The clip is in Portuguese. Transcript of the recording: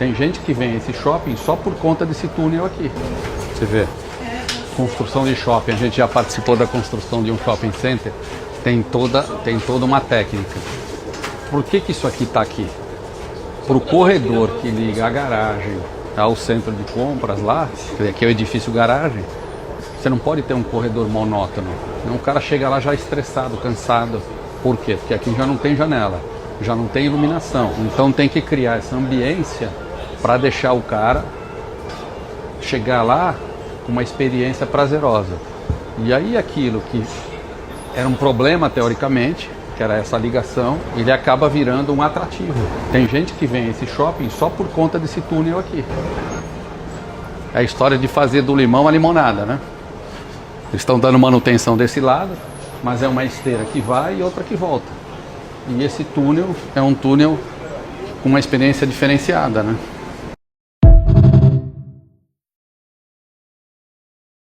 Tem gente que vem a esse shopping só por conta desse túnel aqui. Você vê, construção de shopping, a gente já participou da construção de um shopping center, tem toda uma técnica. Por que isso aqui está aqui? Para o corredor que liga a garagem ao centro de compras lá, que é o edifício garagem, você não pode ter um corredor monótono. O cara chega lá já estressado, cansado. Por quê? Porque aqui já não tem janela, já não tem iluminação. Então tem que criar essa ambiência para deixar o cara chegar lá com uma experiência prazerosa. E aí aquilo que era um problema teoricamente, que era essa ligação, ele acaba virando um atrativo. Tem gente que vem a esse shopping só por conta desse túnel aqui. É a história de fazer do limão a limonada, né? Eles estão dando manutenção desse lado, mas é uma esteira que vai e outra que volta. E esse túnel é um túnel com uma experiência diferenciada, né?